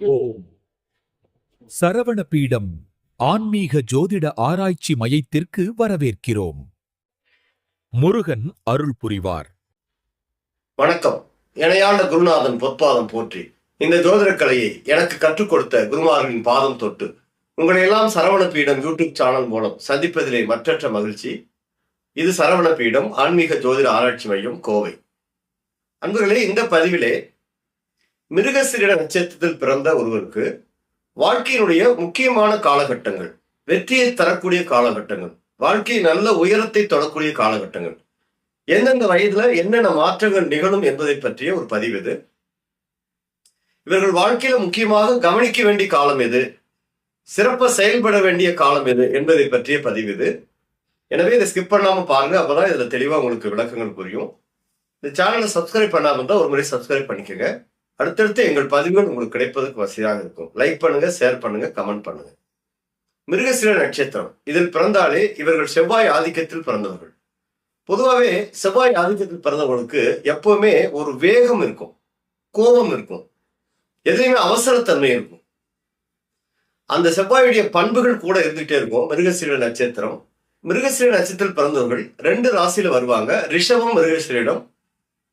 ஓம் சரவண பீடம் ஆன்மீக ஜோதிட ஆராய்ச்சி மையத்திற்கு வரவேற்கிறோம். முருகன் அருள் புரிவார். வணக்கம். இணையாண்ட குருநாதன் பொற்பாதம் போற்றி. இந்த ஜோதிட கலையை எனக்கு கற்றுக் கொடுத்த குருமார்களின் பாதம் தொட்டு உங்களை எல்லாம் சரவண பீடம் யூடியூப் சேனல் மூலம் சந்திப்பதிலே மற்றற்ற மகிழ்ச்சி. இது சரவண பீடம் ஆன்மீக ஜோதிட ஆராய்ச்சி மையம், கோவை. அன்பர்களே, இந்த பதிவிலே மிருகசீரிட நட்சத்திரத்தில் பிறந்த ஒருவருக்கு வாழ்க்கையினுடைய முக்கியமான காலகட்டங்கள், வெற்றியை தரக்கூடிய காலகட்டங்கள், வாழ்க்கை நல்ல உயரத்தை தொடக்கூடிய காலகட்டங்கள், எந்தெந்த வயதுல என்னென்ன மாற்றங்கள் நிகழும் என்பதை பற்றிய ஒரு பதிவு இது. இவர்கள் வாழ்க்கையில முக்கியமாக கவனிக்க வேண்டிய காலம் எது, சிறப்பா செயல்பட வேண்டிய காலம் எது என்பதை பற்றிய பதிவு இது. எனவே இதை ஸ்கிப் பண்ணாம பாருங்க, அப்பதான் இதுல தெளிவா உங்களுக்கு விளக்கங்கள் புரியும். இந்த சேனலை சப்ஸ்கிரைப் பண்ணாம இருந்தா ஒரு முறை சப்ஸ்கிரைப் பண்ணிக்கோங்க. அடுத்தடுத்து எங்கள் பதிவுகள் உங்களுக்கு கிடைப்பதற்கு வசதியாக இருக்கும். லைக் பண்ணுங்க, ஷேர் பண்ணுங்க, கமெண்ட் பண்ணுங்க. மிருகசீரிட நட்சத்திரம் இதில் பிறந்தாலே இவர்கள் செவ்வாய் ஆதிக்கத்தில் பிறந்தவர்கள். பொதுவாகவே செவ்வாய் ஆதிக்கத்தில் பிறந்தவர்களுக்கு எப்பவுமே ஒரு வேகம் இருக்கும், கோபம் இருக்கும், எதுலையுமே அவசரத்தன்மை இருக்கும். அந்த செவ்வாயுடைய பண்புகள் கூட இருந்துகிட்டே இருக்கும். மிருகசீரிட நட்சத்திரம், மிருகசீரிட நட்சத்திரத்தில் பிறந்தவர்கள் 2 ராசியில வருவாங்க. ரிஷபம் மிருகசீரிடம்,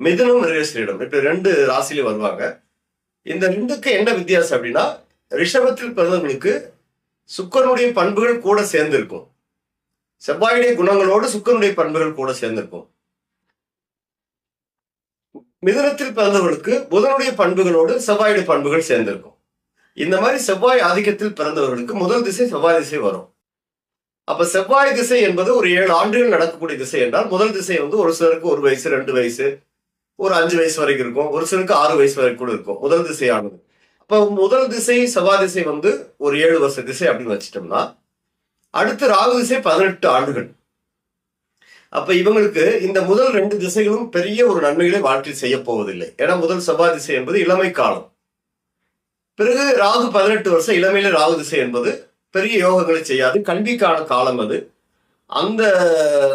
மிதுனம் மிருகசீரிடம், இப்ப 2 ராசியில வருவாங்க. இந்த 2க்கு என்ன வித்தியாசம் அப்படின்னா, ரிஷபத்தில் பிறந்தவர்களுக்கு சுக்கிரனுடைய பண்புகள் கூட சேர்ந்திருக்கும். செவ்வாயுடைய குணங்களோடு சுக்கிரனுடைய பண்புகள் கூட சேர்ந்திருக்கும். மிதுனத்தில் பிறந்தவர்களுக்கு புதனுடைய பண்புகளோடு செவ்வாயுடைய பண்புகள் சேர்ந்திருக்கும். இந்த மாதிரி செவ்வாய் ஆதிக்கத்தில் பிறந்தவர்களுக்கு முதல் திசை செவ்வாய் திசை வரும். அப்ப செவ்வாய் திசை என்பது ஒரு 7 ஆண்டுகள் நடக்கக்கூடிய திசை என்றால், முதல் திசை ஒரு சிலருக்கு 1 வயசு, 2 வயசு, ஒரு 5 வயசு வரைக்கும் இருக்கும். ஒரு சிலருக்கு 6 வயசு வரைக்கும் கூட இருக்கும் முதல் திசையானது. அப்ப முதல் திசை செவ்வாய் திசை ஒரு 7 வருஷ திசை அப்படின்னு வச்சிட்டோம்னா, அடுத்து ராகு திசை 18 ஆண்டுகள். அப்ப இவங்களுக்கு இந்த முதல் 2 திசைகளும் பெரிய ஒரு நன்மைகளை வாழ்க்கையில் செய்ய போவதில்லை. ஏன்னா முதல் செவ்வாய் திசை என்பது இளமை காலம். பிறகு ராகு 18 வருஷம் இளமையில ராகு திசை என்பது பெரிய யோகங்களை செய்யாது, கல்விக்கான காலம் அது. அந்த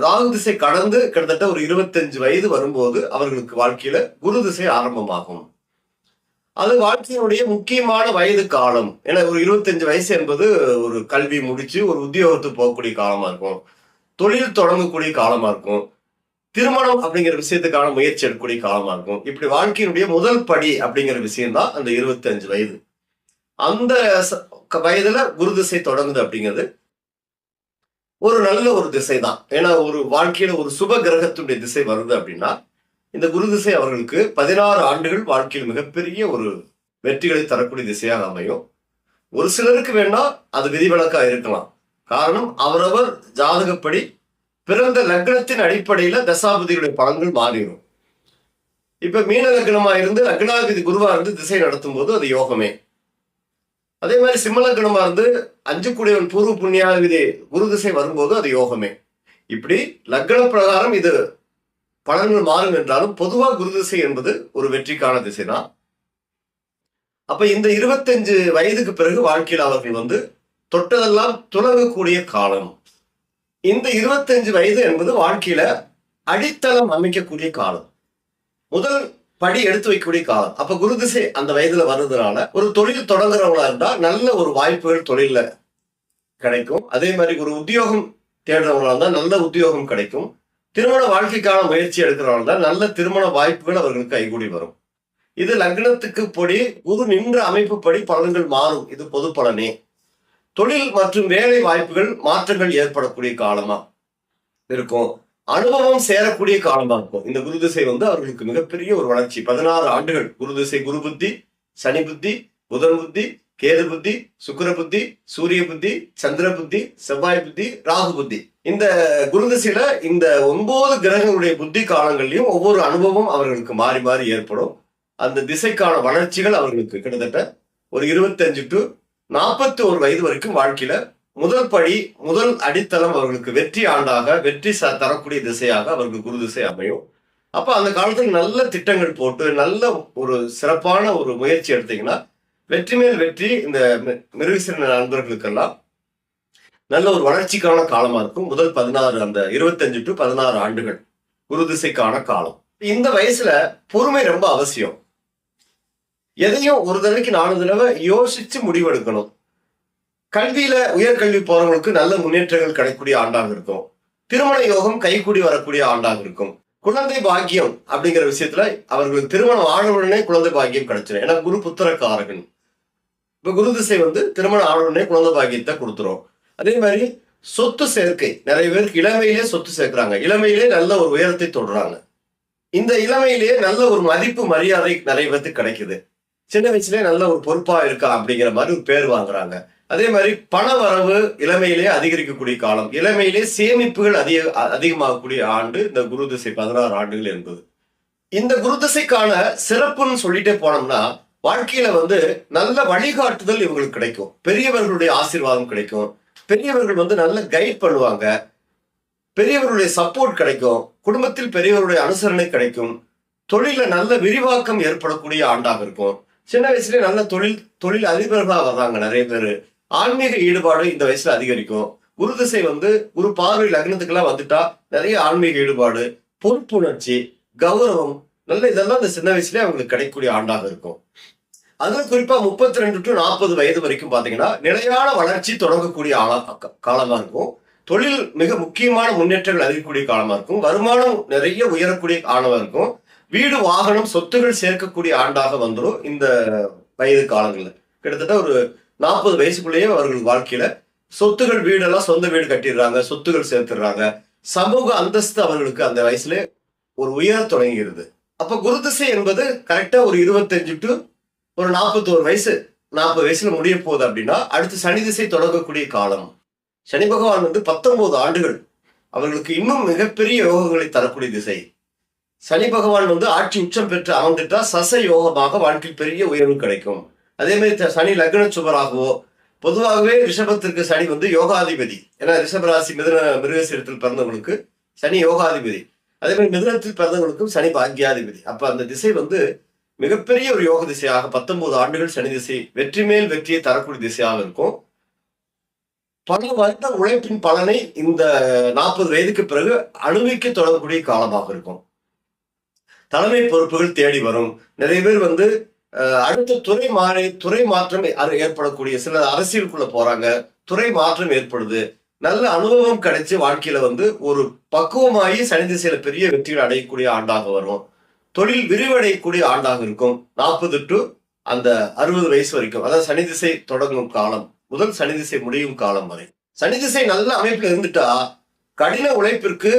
ராகு திசை கடந்து கிட்டத்தட்ட ஒரு 25 வயது வரும்போது அவர்களுக்கு வாழ்க்கையில குரு திசை ஆரம்பமாகும். அது வாழ்க்கையினுடைய முக்கியமான வயது காலம். ஏன்னா ஒரு 25 வயசு என்பது ஒரு கல்வி முடிச்சு ஒரு உத்தியோகத்துக்கு போகக்கூடிய காலமா இருக்கும், தொழில் தொடங்கக்கூடிய காலமா இருக்கும், திருமணம் அப்படிங்கிற விஷயத்துக்கான முயற்சி எடுக்கக்கூடிய காலமா இருக்கும். இப்படி வாழ்க்கையினுடைய முதல் படி அப்படிங்கிற விஷயம்தான் அந்த 25 வயது. அந்த வயதுல குரு திசை தொடங்குது அப்படிங்கிறது ஒரு நல்ல ஒரு திசை தான். ஏன்னா ஒரு வாழ்க்கையில ஒரு சுப கிரகத்துடைய திசை வருது அப்படின்னா, இந்த குரு திசை அவர்களுக்கு 16 ஆண்டுகள் வாழ்க்கையில் மிகப்பெரிய ஒரு வெற்றிகளை தரக்கூடிய திசையாக அமையும். ஒரு சிலருக்கு வேணா அது விதிவிலக்கா இருக்கலாம். காரணம், அவரவர் ஜாதகப்படி பிறந்த லக்னத்தின் அடிப்படையில தசாபதிகளுடைய பலன்கள் மாறிடும். இப்ப மீன லக்னமா இருந்து லக்னாதிபதி குருவா இருந்து திசை நடத்தும் போது அது யோகமே. அதே மாதிரி சிம்ம லக்னமா இருந்து 5 கூடியவன் பூர்வ புண்ணியாதிபதி குரு திசை வரும்போது அது யோகமே. இப்படி லக்ன பிரகாரம் இது பலன்கள் மாறும் என்றாலும் பொதுவா குரு திசை என்பது ஒரு வெற்றிக்கான திசை தான். அப்ப இந்த 25 வயதுக்கு பிறகு வாழ்க்கையில் அவர்கள் தொட்டதெல்லாம் துலங்கக்கூடிய காலம். இந்த 25 வயது என்பது வாழ்க்கையில அடித்தளம் அமைக்கக்கூடிய காலம், முதல் படி எடுத்து வைக்கக்கூடிய காலம். அப்ப குரு திசை அந்த வயதுல வர்றதுனால ஒரு தொழில் தொடங்குறவங்களா இருந்தா நல்ல ஒரு வாய்ப்புகள் தொழில கிடைக்கும். அதே மாதிரி ஒரு உத்தியோகம் தேடுறவங்களா இருந்தா நல்ல உத்தியோகம் கிடைக்கும். திருமண வாழ்க்கைக்கான முயற்சி எடுக்கிறவங்களா இருந்தா நல்ல திருமண வாய்ப்புகள் அவர்களுக்கு கைகூடி வரும். இது லக்னத்துக்கு படி குரு நின்ற அமைப்பு படி பலன்கள் மாறும். இது பொது பலனே. தொழில் மற்றும் வேலை வாய்ப்புகள் மாற்றங்கள் ஏற்படக்கூடிய காலமா இருக்கும். அனுபவம் சேரக்கூடிய காலமா இருக்கும். இந்த குரு திசை அவர்களுக்கு மிகப்பெரிய ஒரு வளர்ச்சி. 16 ஆண்டுகள் குரு திசை, குரு புத்தி, சனி புத்தி, புதன் புத்தி, கேது புத்தி, சுக்கிர புத்தி, சூரிய புத்தி, சந்திர புத்தி, செவ்வாய் புத்தி, ராகு புத்தி. இந்த குரு திசையில இந்த 9 கிரகங்களுடைய புத்தி காலங்கள்லயும் ஒவ்வொரு அனுபவம் அவர்களுக்கு மாறி மாறி ஏற்படும். அந்த திசைக்கான வளர்ச்சிகள் அவர்களுக்கு கிட்டத்தட்ட ஒரு 25 to 41 வயது வரைக்கும் வாழ்க்கையில முதல் படி, முதல் அடித்தளம் அவர்களுக்கு வெற்றி ஆண்டாக, வெற்றி தரக்கூடிய திசையாக அவர்களுக்கு குரு திசை அமையும். அப்ப அந்த காலத்துல நல்ல திட்டங்கள் போட்டு நல்ல ஒரு சிறப்பான ஒரு முயற்சி எடுத்தீங்கன்னா வெற்றி மேல் வெற்றி இந்த மிருகசீரிட நண்பர்களுக்கெல்லாம் நல்ல ஒரு வளர்ச்சிக்கான காலமா இருக்கும். முதல் 16 அந்த 25 to 16 ஆண்டுகள் குரு திசைக்கான காலம். இந்த வயசுல பொறுமை ரொம்ப அவசியம். எதையும் ஒரு தடவைக்கு 4 தடவை யோசிச்சு முடிவெடுக்கணும். கல்வியில உயர்கல்வி போறவங்களுக்கு நல்ல முன்னேற்றங்கள் கிடைக்கக்கூடிய ஆண்டாக இருக்கும். திருமண யோகம் கைகூடி வரக்கூடிய ஆண்டாக இருக்கும். குழந்தை பாக்கியம் அப்படிங்கிற விஷயத்துல அவர்களுக்கு திருமணம் ஆனவுடனே குழந்தை பாக்கியம் கிடைச்சிடும். ஏன்னா குரு புத்திரக்காரகன். இப்ப குரு திசை திருமணம் ஆனவுடனே குழந்தை பாக்கியத்தை கொடுத்துரும். அதே மாதிரி சொத்து சேர்க்கை, நிறைய பேருக்கு இளமையிலே சொத்து சேர்க்கிறாங்க, இளமையிலே நல்ல ஒரு உயரத்தை தொடுறாங்க. இந்த இளமையிலேயே நல்ல ஒரு மதிப்பு மரியாதை நிறைய பேருக்கு கிடைக்குது. சின்ன வயசுலயே நல்ல ஒரு பொறுப்பா இருக்கா அப்படிங்கிற மாதிரி ஒரு பேர் வாங்குறாங்க. அதே மாதிரி பண வரவு இளமையிலேயே அதிகரிக்கக்கூடிய காலம், இளமையிலே சேமிப்புகள் அதிகமாகக்கூடிய ஆண்டு இந்த குரு திசை 16 ஆண்டுகள் என்பது. இந்த குரு திசைக்கான சிறப்புன்னு சொல்லிட்டே போனோம்னா, வாழ்க்கையில நல்ல வழிகாட்டுதல் இவங்களுக்கு கிடைக்கும். பெரியவர்களுடைய ஆசீர்வாதம் கிடைக்கும். பெரியவர்கள் நல்ல கைட் பண்ணுவாங்க. பெரியவர்களுடைய சப்போர்ட் கிடைக்கும். குடும்பத்தில் பெரியவருடைய அனுசரணை கிடைக்கும். தொழில நல்ல விரிவாக்கம் ஏற்படக்கூடிய ஆண்டாக இருக்கும். சின்ன வயசுல நல்ல தொழில் அதிபர்களா வர்றாங்க நிறைய பேரு. ஆன்மீக ஈடுபாடு இந்த வயசுல அதிகரிக்கும். குரு திசை குரு பார்வை லக்னத்துக்கெல்லாம் வந்துட்டா நிறைய ஆன்மீக ஈடுபாடு, பொறுப்புணர்ச்சி, கௌரவம், நல்ல இதெல்லாம் இந்த சின்ன வயசுலயே அவங்களுக்கு கிடைக்கக்கூடிய ஆண்டாக இருக்கும். அதுல குறிப்பா 32 to 40 வயது வரைக்கும் பாத்தீங்கன்னா நிலையான வளர்ச்சி தொடங்கக்கூடிய காலமா இருக்கும். தொழில் மிக முக்கியமான முன்னேற்றங்கள் அதிகக்கூடிய காலமா இருக்கும். வருமானம் நிறைய உயரக்கூடிய ஆண்டா இருக்கும். வீடு, வாகனம், சொத்துகள் சேர்க்கக்கூடிய ஆண்டாக வந்துடும் இந்த வயது காலங்கள்ல. கிட்டத்தட்ட ஒரு 40 வயசுக்குள்ளேயே அவர்கள் வாழ்க்கையில சொத்துகள், வீடெல்லாம் சொந்த வீடு கட்டிடுறாங்க, சொத்துகள் சேர்த்துடுறாங்க. சமூக அந்தஸ்து அவர்களுக்கு அந்த வயசுல ஒரு உயர தொடங்குகிறது. அப்ப குரு திசை என்பது கரெக்டா ஒரு 25 to ஒரு 41 வயசு, 40 வயசுல முடிய போகுது அப்படின்னா அடுத்து சனி திசை தொடங்கக்கூடிய காலம். சனி பகவான் 19 ஆண்டுகள் அவர்களுக்கு இன்னும் மிகப்பெரிய யோகங்களை தரக்கூடிய திசை. சனி பகவான் ஆட்சி உச்சம் பெற்று அமர்ந்துட்டா சச யோகமாக வாழ்க்கையில் பெரிய உயர்வு கிடைக்கும். அதே மாதிரி சனி லக்ன சுபராகவோ, பொதுவாகவே ரிஷபத்திற்கு சனி யோகாதிபதி. ஏன்னா ரிஷபராசி மிருகசீரத்தில் பிறந்தவங்களுக்கு சனி யோகாதிபதி. அதே மாதிரி மிதுனத்தில் பிறந்தவங்களுக்கும் சனி பாக்கியாதிபதி. அப்ப அந்த திசை மிகப்பெரிய ஒரு யோக திசையாக 19 ஆண்டுகள் சனி திசை வெற்றி மேல் வெற்றியை தரக்கூடிய திசையாக இருக்கும். பல வருட உழைப்பின் பலனை இந்த 40 வயதுக்கு பிறகு அனுபவிக்க தொடங்கக்கூடிய காலமாக இருக்கும். தலைமை பொறுப்புகள் தேடி வரும். நிறைய பேர் அடுத்த துறை மாற்றம் ஏற்படக்கூடிய, சிலர் அரசியலுக்குள்ள போறாங்க, துறை மாற்றம் ஏற்படுது. நல்ல அனுபவம் கிடைச்சு வாழ்க்கையில ஒரு பக்குவமாகி சனி திசையில பெரிய வெற்றிகள் அடையக்கூடிய ஆண்டாக வரும். தொழில் விரிவடையக்கூடிய ஆண்டாக இருக்கும். 40 to அந்த 60 வயசு வரைக்கும், அதாவது சனி திசை தொடங்கும் காலம் முதல் சனி திசை முடியும் காலம் வரை. சனி திசை நல்ல அமைப்புல இருந்துட்டா கடின உழைப்பிற்கு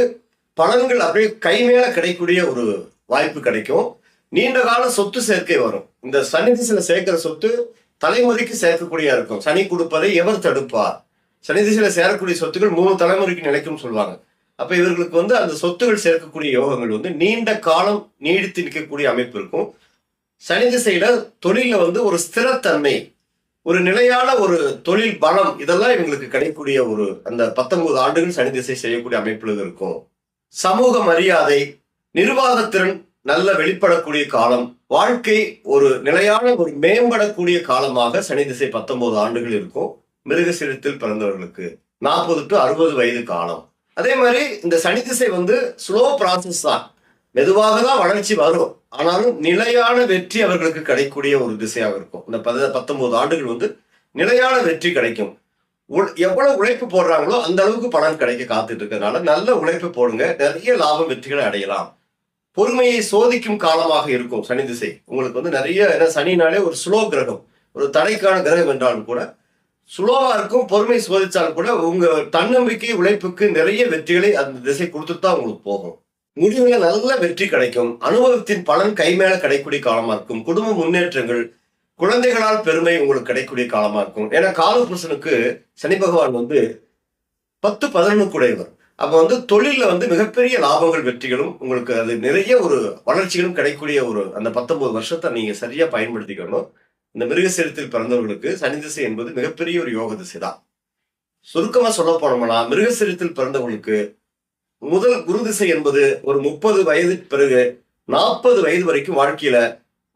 பலன்கள் அப்படியே கை மேல கிடைக்கக்கூடிய ஒரு வாய்ப்பு கிடைக்கும். நீண்ட கால சொத்து சேர்க்கை வரும். இந்த சனி திசையில சேர்க்கிற சொத்து தலைமுறைக்கு சேர்க்கக்கூடிய இருக்கும். சனி கொடுப்பதை எவர் தடுப்பார்? சனி திசையில சேரக்கூடிய சொத்துக்கள் 3 தலைமுறைக்கு நிலைக்கும் சொல்லுவாங்க. அப்ப இவர்களுக்கு அந்த சொத்துகள் சேர்க்கக்கூடிய யோகங்கள் நீண்ட காலம் நீடித்து நிற்கக்கூடிய அமைப்பு இருக்கும். சனி திசையில தொழில ஒரு ஸ்திரத்தன்மை, ஒரு நிலையான ஒரு தொழில் பலம், இதெல்லாம் இவங்களுக்கு கிடைக்கக்கூடிய அந்த 19 ஆண்டுகள் சனி திசை செய்யக்கூடிய அமைப்புல இருக்கும். சமூக மரியாதை, நிர்வாகத்திறன் நல்ல வெளிப்படக்கூடிய காலம், வாழ்க்கை ஒரு நிலையான ஒரு மேம்படக்கூடிய காலமாக சனி திசை 19 ஆண்டுகள் இருக்கும் மிருகசீரத்தில் பிறந்தவர்களுக்கு. 40 to 60 வயது காலம். அதே மாதிரி இந்த சனி திசை ஸ்லோ ப்ராசஸ் தான், மெதுவாக தான் வளர்ச்சி வரும். ஆனாலும் நிலையான வெற்றி அவர்களுக்கு கிடைக்கக்கூடிய ஒரு திசையாக இருக்கும். இந்த 19 ஆண்டுகள் நிலையான வெற்றி கிடைக்கும். எவ்வளவு உழைப்பு போடுறாங்களோ அந்த அளவுக்கு பலன் கிடைக்க காத்துட்டு இருக்கிறதுனால நல்ல உழைப்பு போடுங்க, நிறைய லாபம் வெற்றிகளை அடையலாம். பொறுமையை சோதிக்கும் காலமாக இருக்கும் சனி திசை உங்களுக்கு. நிறைய, ஏன்னா சனினாலே ஒரு ஸ்லோ கிரகம், ஒரு தடைக்கான கிரகம் என்றாலும் கூட ஸ்லோவா இருக்கும். பொறுமை சோதிச்சாலும் கூட உங்க தன்னம்பிக்கை, உழைப்புக்கு நிறைய வெற்றிகளை அந்த திசை கொடுத்துட்டு தான் உங்களுக்கு போகும். முடிவுல நல்ல வெற்றி கிடைக்கும். அனுபவத்தின் பலன் கை மேல கிடைக்கக்கூடிய காலமா இருக்கும். குடும்ப முன்னேற்றங்கள், குழந்தைகளால் பெருமை உங்களுக்கு கிடைக்கக்கூடிய காலமா இருக்கும். ஏன்னா காலபுருஷனுக்கு சனி பகவான் 10-11 கூடையவர். அப்ப தொழில மிகப்பெரிய லாபங்கள், வெற்றிகளும் உங்களுக்கு அது நிறைய ஒரு வளர்ச்சிகளும் கிடைக்கக்கூடிய அந்த 19 வருஷத்தை நீங்க சரியா பயன்படுத்திக்கணும். இந்த மிருகசீரத்தில் பிறந்தவர்களுக்கு சனி திசை என்பது மிகப்பெரிய ஒரு யோக திசை தான். சுருக்கமா சொல்ல போனோம்னா, மிருகசீரத்தில் பிறந்தவர்களுக்கு முதல் குரு திசை என்பது ஒரு 30 வயது பிறகு 40 வயது வரைக்கும் வாழ்க்கையில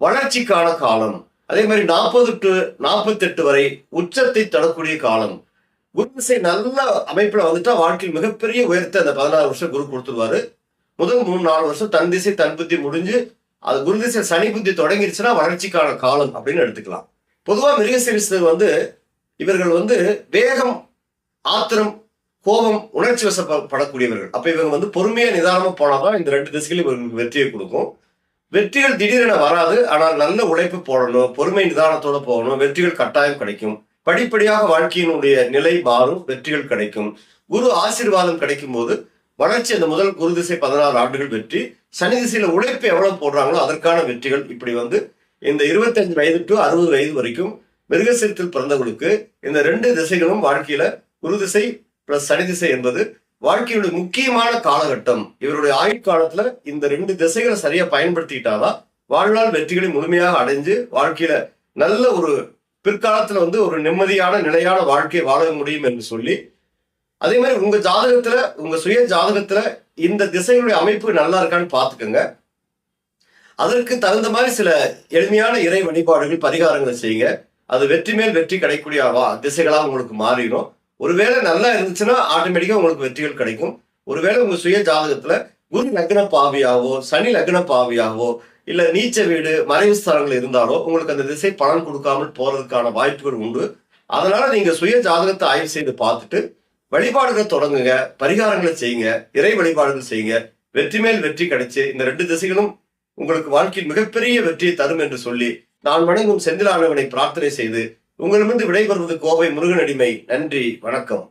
வளர்ச்சிக்கான காலம். அதே மாதிரி 40 to 48 வரை உச்சத்தை தொடக்கூடிய காலம். குரு திசை நல்ல அமைப்புல வாழ்க்கையில் மிகப்பெரிய உயர்த்த அந்த 16 வருஷம் குரு கொடுத்துருவாரு. முதல் 3-4 வருஷம் தன் திசை தன் புத்தி முடிஞ்சு அது குரு திசை சனி புத்தி தொடங்கிருச்சுன்னா வளர்ச்சிக்கான காலம் அப்படின்னு எடுத்துக்கலாம். பொதுவா மிருகசீரிஷர் இவர்கள் வேகம், ஆத்திரம், கோபம், உணர்ச்சி வசப்படக்கூடியவர்கள். அப்ப இவங்க பொறுமையா நிதானமா போனாதான் இந்த 2 திசைகளும் இவர்களுக்கு வெற்றியை கொடுக்கும். வெற்றிகள் திடீரென வராது. ஆனால் நல்ல உழைப்பு போடணும், பொறுமை நிதானத்தோட போகணும், வெற்றிகள் கட்டாயம் கிடைக்கும். படிப்படியாக வாழ்க்கையினுடைய நிலை மாறும், வெற்றிகள் கிடைக்கும். குரு ஆசீர்வாதம் கிடைக்கும் போது வளர்ச்சி. அந்த முதல் குரு திசை 16 ஆண்டுகள் வெற்றி. சனி திசையில உழைப்பு எவ்வளவு போடுறாங்களோ அதற்கான வெற்றிகள். இப்படி இந்த 25 வயது டு 60 வயது வரைக்கும் மிருகசீரத்தில் பிறந்தவர்களுக்கு இந்த 2 திசைகளும் வாழ்க்கையில குரு திசை பிளஸ் சனி திசை என்பது வாழ்க்கையுடைய முக்கியமான காலகட்டம். இவருடைய ஆயுட்காலத்துல இந்த 2 திசைகளை சரியா பயன்படுத்திக்கிட்டாதான் வாழ்நாள் வெற்றிகளை முழுமையாக அடைஞ்சு வாழ்க்கையில நல்ல ஒரு பிற்காலத்துல ஒரு நிம்மதியான நிலையான வாழ்க்கையை வாழ முடியும் என்று சொல்லி, அதே மாதிரி உங்க ஜாதகத்துல, உங்க சுய ஜாதகத்துல இந்த திசைகளுடைய அமைப்பு நல்லா இருக்கான்னு பாத்துக்கோங்க. அதற்கு தகுந்த மாதிரி சில எளிமையான இறை வழிபாடுகள், பரிகாரங்களை செய்யுங்க. அது வெற்றி மேல் வெற்றி கிடைக்கக்கூடிய திசைகளா உங்களுக்கு மாறிடும். ஒருவேளை நல்லா இருந்துச்சுன்னா ஆட்டோமேட்டிக்கா உங்களுக்கு வெற்றிகள் கிடைக்கும். ஒருவேளை உங்க சுய ஜாதகத்துல குரு லக்ன பாவியாவோ, சனி லக்ன பாவியாவோ, இல்ல நீச்ச வீடு, மறைவு ஸ்தானங்கள் இருந்தாலோ உங்களுக்கு அந்த திசை பலன் கொடுக்காமல் போறதுக்கான வாய்ப்புகள் உண்டு. அதனால நீங்க சுய ஜாதகத்தை ஆய்வு செய்து பார்த்துட்டு வழிபாடுகளை தொடங்குங்க, பரிகாரங்களை செய்யுங்க, இறை வழிபாடுகள் செய்யுங்க. வெற்றி மேல் வெற்றி கிடைச்சு இந்த 2 திசைகளும் உங்களுக்கு வாழ்க்கையில் மிகப்பெரிய வெற்றியை தரும் என்று சொல்லி நான் வணங்கும் செந்திலானவனை பிரார்த்தனை செய்து உங்களிடமிருந்து விடைபெறுவது கோவை முருகனடிமை. நன்றி, வணக்கம்.